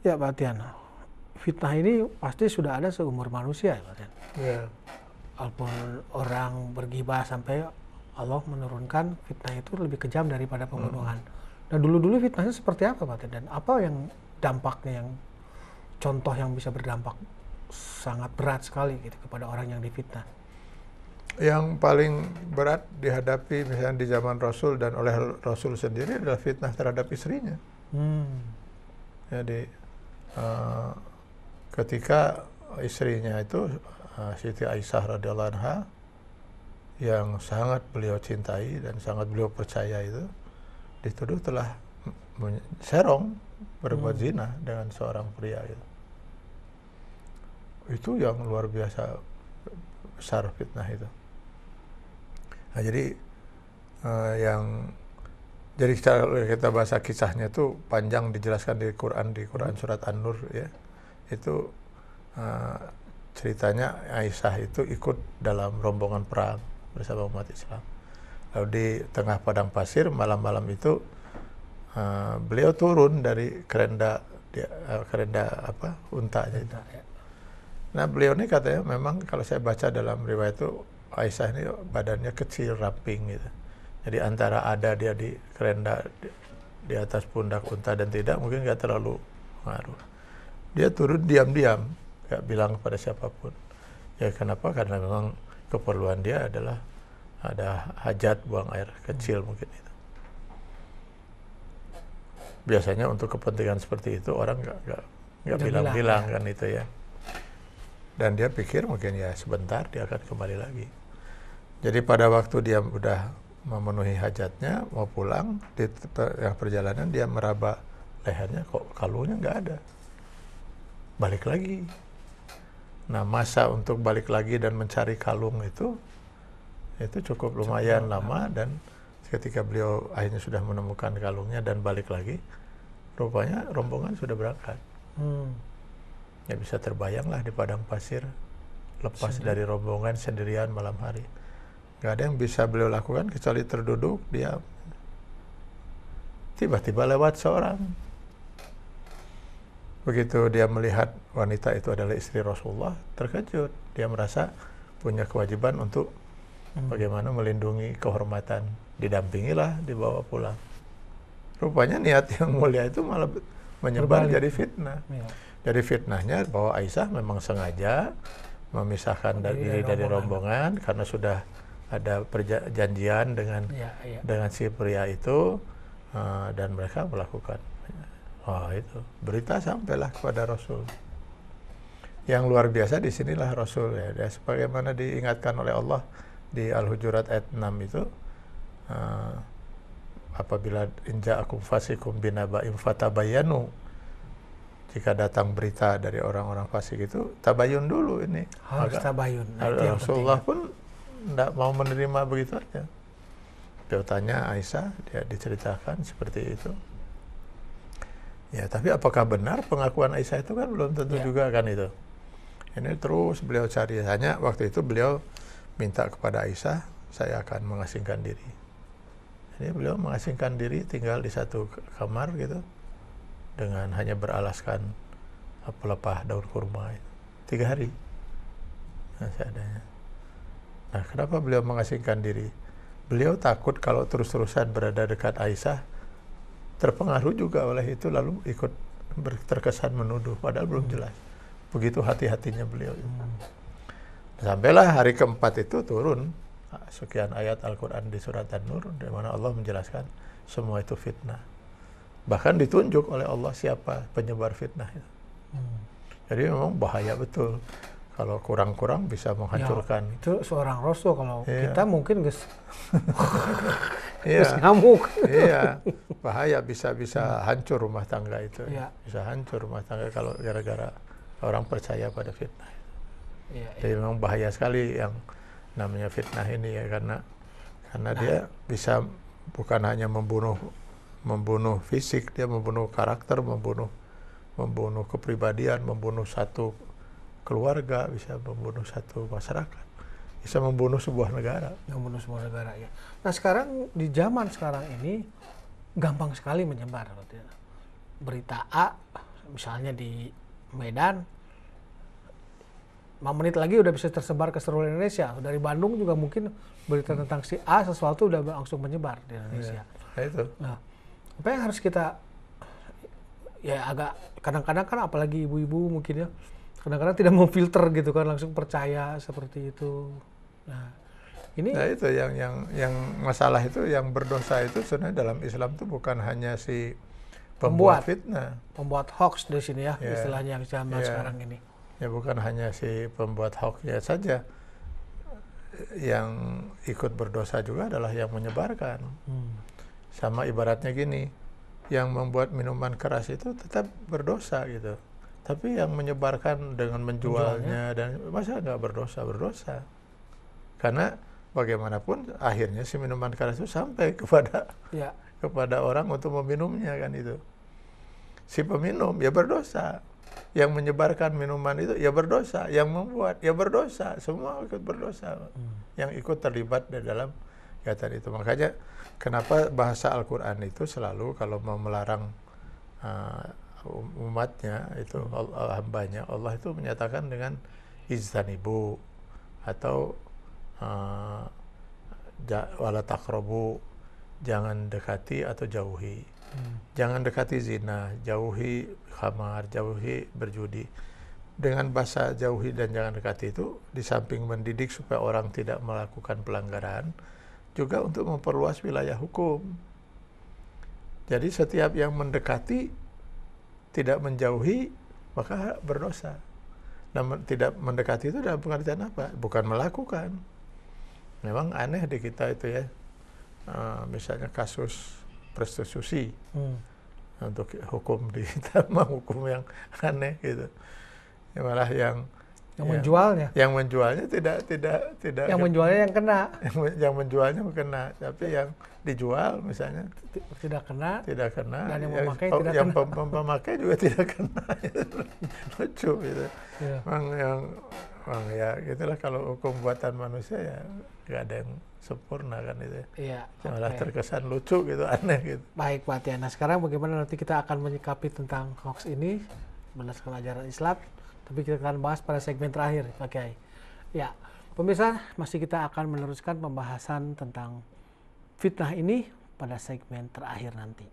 ya Pak Tian, fitnah ini pasti sudah ada seumur manusia ya Pak Tian. Ya. Walaupun orang bergibah sampai Allah menurunkan fitnah itu lebih kejam daripada pembunuhan. Nah dulu-dulu fitnahnya seperti apa Pak Tian? Dan apa yang dampaknya, yang contoh yang bisa berdampak sangat berat sekali gitu kepada orang yang difitnah? Yang paling berat dihadapi misalnya di zaman Rasul dan oleh Rasul sendiri adalah fitnah terhadap istrinya. Jadi ketika istrinya itu Siti Aisyah radhiyallahu anha yang sangat beliau cintai dan sangat beliau percaya itu dituduh telah serong berbuat zina dengan seorang pria itu. Itu yang luar biasa besar fitnah itu. Nah, jadi jadi kita bahasa kisahnya itu panjang dijelaskan di Quran surat An-Nur ya. Itu ceritanya Aisyah itu ikut dalam rombongan perang bersama umat Islam. Lalu di tengah padang pasir malam-malam itu beliau turun dari kerenda untanya itu. Nah beliau ini katanya memang kalau saya baca dalam riwayat itu Aisyah ini badannya kecil, ramping gitu. Jadi antara ada dia di kerenda di atas pundak unta dan tidak, mungkin nggak terlalu ngaruh. Dia turun diam-diam, nggak bilang kepada siapapun. Ya kenapa? Karena memang keperluan dia adalah ada hajat buang air kecil mungkin itu. Biasanya untuk kepentingan seperti itu orang nggak bilang-bilang kan itu ya. Dan dia pikir mungkin ya sebentar dia akan kembali lagi. Jadi pada waktu dia udah memenuhi hajatnya mau pulang di perjalanan dia meraba lehernya kok kalungnya nggak ada. Balik lagi. Nah masa untuk balik lagi dan mencari kalung itu cukup lumayan lama dan ketika beliau akhirnya sudah menemukan kalungnya dan balik lagi, rupanya rombongan sudah berangkat. Ya bisa terbayanglah di padang pasir lepas dari rombongan sendirian malam hari. Gak ada yang bisa beliau lakukan kecuali terduduk diam. Tiba-tiba lewat seorang. Begitu dia melihat wanita itu adalah istri Rasulullah, terkejut. Dia merasa punya kewajiban untuk bagaimana melindungi kehormatan. Didampingilah, dibawa pulang. Rupanya niat yang mulia itu malah menyebar jadi fitnah. Jadi fitnahnya bahwa Aisyah memang sengaja memisahkan diri dari rombongan karena sudah ada perjanjian dengan si pria itu dan mereka melakukan. Itu berita sampailah kepada Rasul. Yang luar biasa di sinilah Rasul ya. Dia sebagaimana diingatkan oleh Allah di Al-Hujurat ayat 6 itu apabila inja'akum fasikum binaba'in fatabayyanu, jika datang berita dari orang-orang fasik itu tabayun dulu ini. Harus tabayun. Rasulullah pun tidak mau menerima begitu aja. Dia tanya Aisyah, dia diceritakan seperti itu. Ya, tapi apakah benar pengakuan Aisyah itu kan belum tentu juga kan itu. Ini terus beliau cari. Hanya waktu itu beliau minta kepada Aisyah, saya akan mengasingkan diri. Jadi beliau mengasingkan diri tinggal di satu kamar gitu dengan hanya beralaskan pelepah daun kurma itu. 3 hari. Nah, seadanya. Nah, kenapa beliau mengasingkan diri? Beliau takut kalau terus-terusan berada dekat Aisyah, terpengaruh juga oleh itu lalu ikut terkesan menuduh, padahal belum jelas. Begitu hati-hatinya beliau. Sampailah hari keempat itu turun sekian ayat Al-Quran di surat An-Nur, di mana Allah menjelaskan semua itu fitnah. Bahkan ditunjuk oleh Allah siapa penyebar fitnah itu. Jadi memang bahaya betul. Kalau kurang-kurang bisa menghancurkan. Ya, itu seorang Rasul, kalau kita mungkin gus ngamuk. Iya, bahaya, bisa hancur rumah tangga itu. Bisa hancur rumah tangga kalau gara-gara orang percaya pada fitnah. Jadi memang bahaya sekali yang namanya fitnah ini ya, karena dia bisa bukan hanya membunuh fisik, dia membunuh karakter, membunuh kepribadian, membunuh satu keluarga, bisa membunuh satu masyarakat, bisa membunuh sebuah negara. Ya. Nah sekarang di zaman sekarang ini gampang sekali menyebar. Berita A misalnya di Medan, 5 menit lagi udah bisa tersebar ke seluruh Indonesia. Dari Bandung juga mungkin berita tentang si A sesuatu udah langsung menyebar di Indonesia. Ya, itu. Nah, apa yang harus kita, ya agak kadang-kadang kan apalagi ibu-ibu mungkin ya, kadang-kadang tidak mau filter gitu kan, langsung percaya seperti itu. Nah, ini Nah itu yang masalah itu, yang berdosa itu sebenarnya dalam Islam itu bukan hanya si pembuat fitnah, pembuat hoax di sini ya, Ya. istilahnya yang zaman Ya. sekarang ini. ya bukan hanya si pembuat hoaxnya saja, yang ikut berdosa juga adalah yang menyebarkan. Sama ibaratnya gini, yang membuat minuman keras itu tetap berdosa gitu, tapi yang menyebarkan dengan menjualnya dan masa nggak berdosa, karena bagaimanapun akhirnya si minuman keras itu sampai Ya. kepada orang untuk meminumnya kan itu. Si peminum ya berdosa, yang menyebarkan minuman itu ya berdosa, yang membuat ya berdosa, semua ikut berdosa. Yang ikut terlibat di dalam kegiatan itu. Makanya kenapa bahasa Al-Quran itu selalu kalau mau melarang umatnya itu, hambanya, Allah itu menyatakan dengan ijtanibu atau wala taqrabu, jangan dekati atau jauhi. Jangan dekati zina, jauhi khamar, jauhi berjudi. Dengan bahasa jauhi dan jangan dekati itu, di samping mendidik supaya orang tidak melakukan pelanggaran, juga untuk memperluas wilayah hukum. Jadi setiap yang mendekati, tidak menjauhi, maka berdosa. Nah, tidak mendekati itu dalam pengertian apa? Bukan melakukan. Memang aneh di kita itu ya. Misalnya kasus prostitusi, untuk hukum di kita mah hukum yang aneh gitu. Ya, malah yang menjualnya, tidak yang menjualnya yang kena, yang menjualnya kena, tapi yang dijual misalnya tidak kena, dan yang memakai tidak yang kena. pemakai juga tidak kena. Lucu gitu. Ya. Memang ya gitulah, kalau hukum buatan manusia ya nggak ada yang sempurna kan itu. Iya. Malah terkesan lucu gitu, aneh gitu. Baik Pak Tiana, sekarang bagaimana nanti kita akan menyikapi tentang hoax ini berdasarkan ajaran Islam, tapi kita akan bahas pada segmen terakhir, Pak Kiai. Ya, pemirsa, masih kita akan meneruskan pembahasan tentang fitnah ini pada segmen terakhir nanti.